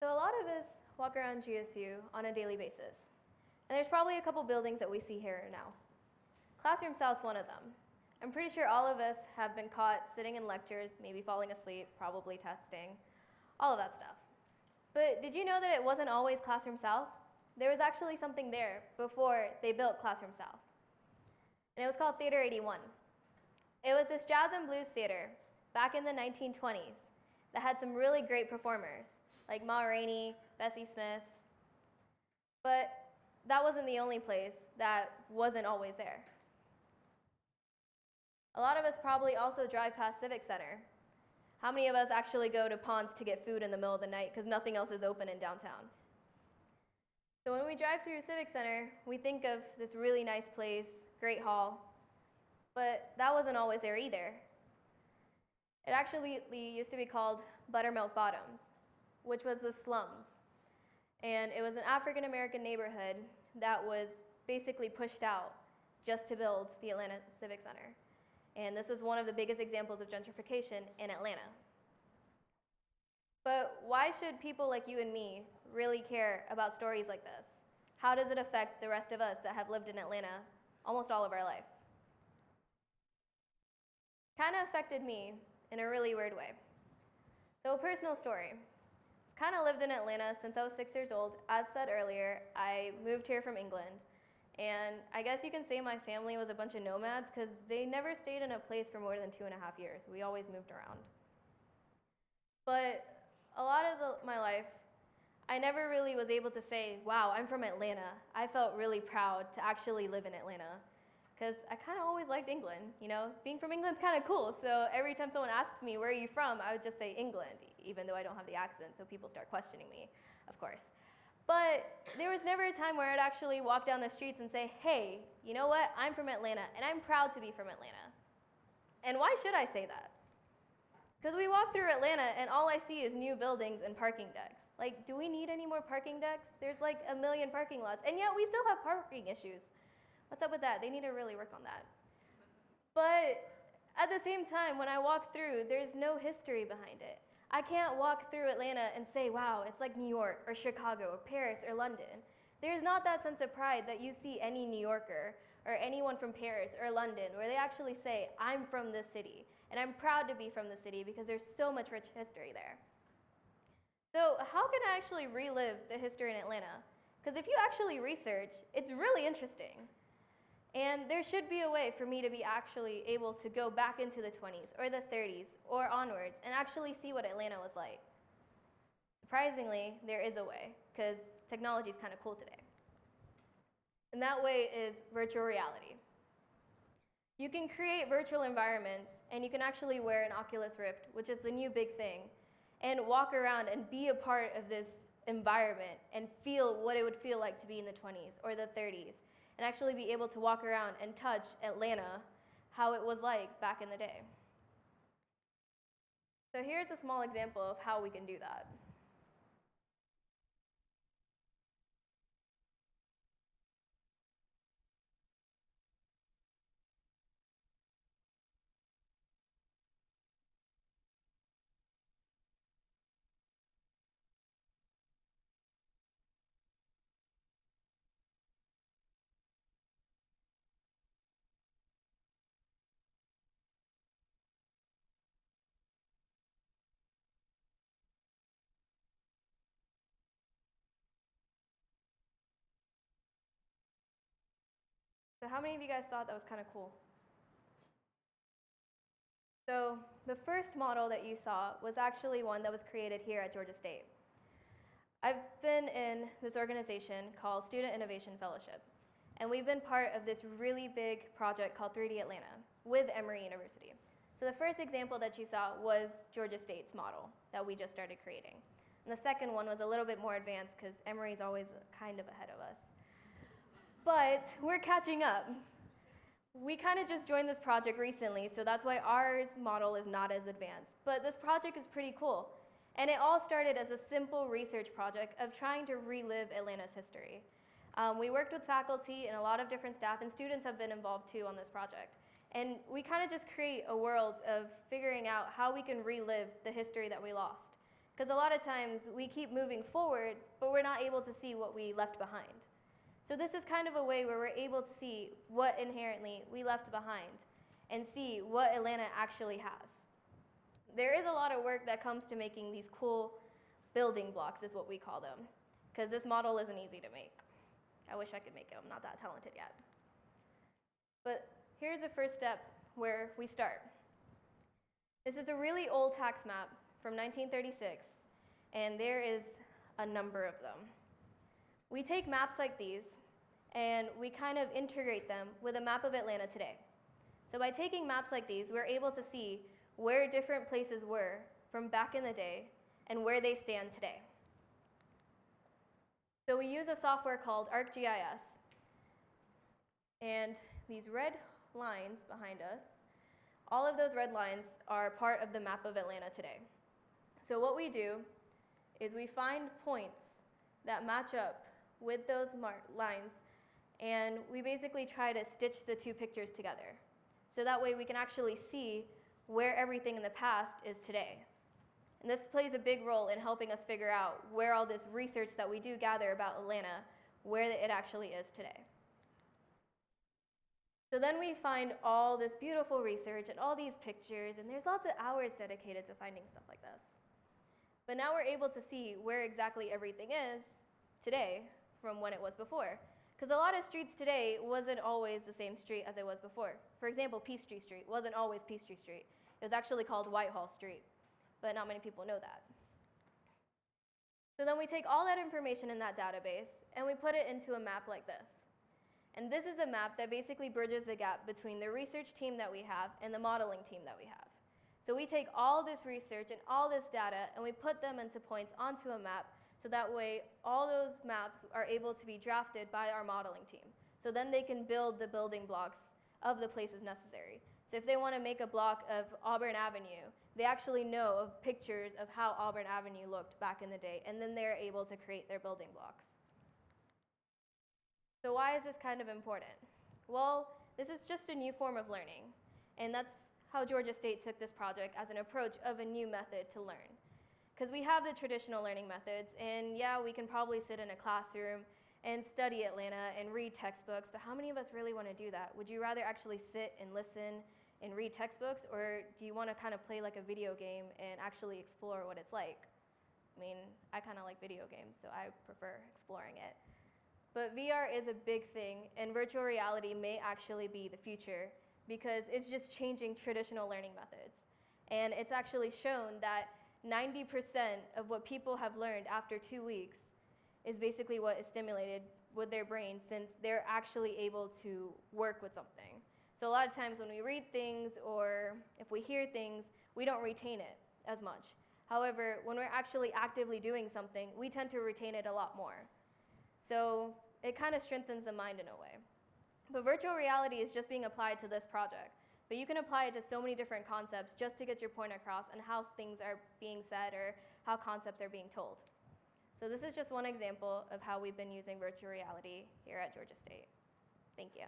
So a lot of us walk around GSU on a daily basis. And there's probably a couple buildings that we see here now. Classroom South's one of them. I'm pretty sure all of us have been caught sitting in lectures, maybe falling asleep, probably texting, all of that stuff. But did you know that it wasn't always Classroom South? There was actually something there before they built Classroom South. And it was called Theater 81. It was this jazz and blues theater back in the 1920s that had some really great performers, like Ma Rainey, Bessie Smith. But that wasn't the only place that wasn't always there. A lot of us probably also drive past Civic Center. How many of us actually go to Ponds to get food in the middle of the night because nothing else is open in downtown? So when we drive through Civic Center, we think of this really nice place, great hall, but that wasn't always there either. It actually used to be called Buttermilk Bottoms, which was the slums. And it was an African American neighborhood that was basically pushed out just to build the Atlanta Civic Center. And this was one of the biggest examples of gentrification in Atlanta. But why should people like you and me really care about stories like this? How does it affect the rest of us that have lived in Atlanta almost all of our life? Kind of affected me in a really weird way. So a personal story. Kind of lived in Atlanta since I was 6 years old. As said earlier, I moved here from England. And I guess you can say my family was a bunch of nomads because they never stayed in a place for more than 2.5 years. We always moved around. But a lot of my life, I never really was able to say, wow, I'm from Atlanta. I felt really proud to actually live in Atlanta because I kind of always liked England. You know, being from England's kind of cool. So every time someone asks me, where are you from? I would just say England, even though I don't have the accent. So people start questioning me, of course. But there was never a time where I'd actually walk down the streets and say, hey, you know what? I'm from Atlanta, and I'm proud to be from Atlanta. And why should I say that? Because we walk through Atlanta, and all I see is new buildings and parking decks. Like, do we need any more parking decks? There's like 1 million parking lots, and yet we still have parking issues. What's up with that? They need to really work on that. But at the same time, when I walk through, there's no history behind it. I can't walk through Atlanta and say, wow, it's like New York or Chicago or Paris or London. There's not that sense of pride that you see any New Yorker or anyone from Paris or London where they actually say, I'm from this city, and I'm proud to be from the city because there's so much rich history there. So how can I actually relive the history in Atlanta? Because if you actually research, it's really interesting. And there should be a way for me to be actually able to go back into the 20s or the 30s or onwards and actually see what Atlanta was like. Surprisingly, there is a way, because technology is kind of cool today. And that way is virtual reality. You can create virtual environments, and you can actually wear an Oculus Rift, which is the new big thing, and walk around and be a part of this environment and feel what it would feel like to be in the 20s or the 30s. And actually be able to walk around and touch Atlanta, how it was like back in the day. So here's a small example of how we can do that. So how many of you guys thought that was kind of cool? So the first model that you saw was actually one that was created here at Georgia State. I've been in this organization called Student Innovation Fellowship, and we've been part of this really big project called 3D Atlanta with Emory University. So the first example that you saw was Georgia State's model that we just started creating. And the second one was a little bit more advanced because Emory's always kind of ahead of us. But we're catching up. We kind of just joined this project recently, so that's why our model is not as advanced. But this project is pretty cool. And it all started as a simple research project of trying to relive Atlanta's history. We worked with faculty and a lot of different staff, and students have been involved too on this project. And we kind of just create a world of figuring out how we can relive the history that we lost. Because a lot of times we keep moving forward, but we're not able to see what we left behind. So this is kind of a way where we're able to see what inherently we left behind and see what Atlanta actually has. There is a lot of work that comes to making these cool building blocks, is what we call them, because this model isn't easy to make. I wish I could make it. I'm not that talented yet. But here's the first step where we start. This is a really old tax map from 1936, and there is a number of them. We take maps like these, and we kind of integrate them with a map of Atlanta today. So by taking maps like these, we're able to see where different places were from back in the day and where they stand today. So we use a software called ArcGIS, and these red lines behind us, all of those red lines are part of the map of Atlanta today. So what we do is we find points that match up with those lines, and we basically try to stitch the two pictures together. So that way we can actually see where everything in the past is today. And this plays a big role in helping us figure out where all this research that we do gather about Atlanta, where it actually is today. So then we find all this beautiful research and all these pictures, and there's lots of hours dedicated to finding stuff like this. But now we're able to see where exactly everything is today from when it was before. Because a lot of streets today wasn't always the same street as it was before. For example, Peachtree Street wasn't always Peachtree Street. It was actually called Whitehall Street, but not many people know that. So then we take all that information in that database and we put it into a map like this. And this is the map that basically bridges the gap between the research team that we have and the modeling team that we have. So we take all this research and all this data and we put them into points onto a map, so that way all those maps are able to be drafted by our modeling team. So then they can build the building blocks of the places necessary. So if they want to make a block of Auburn Avenue, they actually know of pictures of how Auburn Avenue looked back in the day, and then they're able to create their building blocks. So why is this kind of important? Well, this is just a new form of learning, and that's how Georgia State took this project as an approach of a new method to learn. Because we have the traditional learning methods, and yeah, we can probably sit in a classroom and study Atlanta and read textbooks, but how many of us really want to do that? Would you rather actually sit and listen and read textbooks, or do you want to kind of play like a video game and actually explore what it's like? I mean, I kind of like video games, so I prefer exploring it. But VR is a big thing, and virtual reality may actually be the future, because it's just changing traditional learning methods. And it's actually shown that 90% of what people have learned after 2 weeks is basically what is stimulated with their brain, since they're actually able to work with something. So a lot of times when we read things or if we hear things, we don't retain it as much. However, when we're actually actively doing something, we tend to retain it a lot more. So it kind of strengthens the mind in a way. But virtual reality is just being applied to this project. But you can apply it to so many different concepts just to get your point across and how things are being said or how concepts are being told. So this is just one example of how we've been using virtual reality here at Georgia State. Thank you.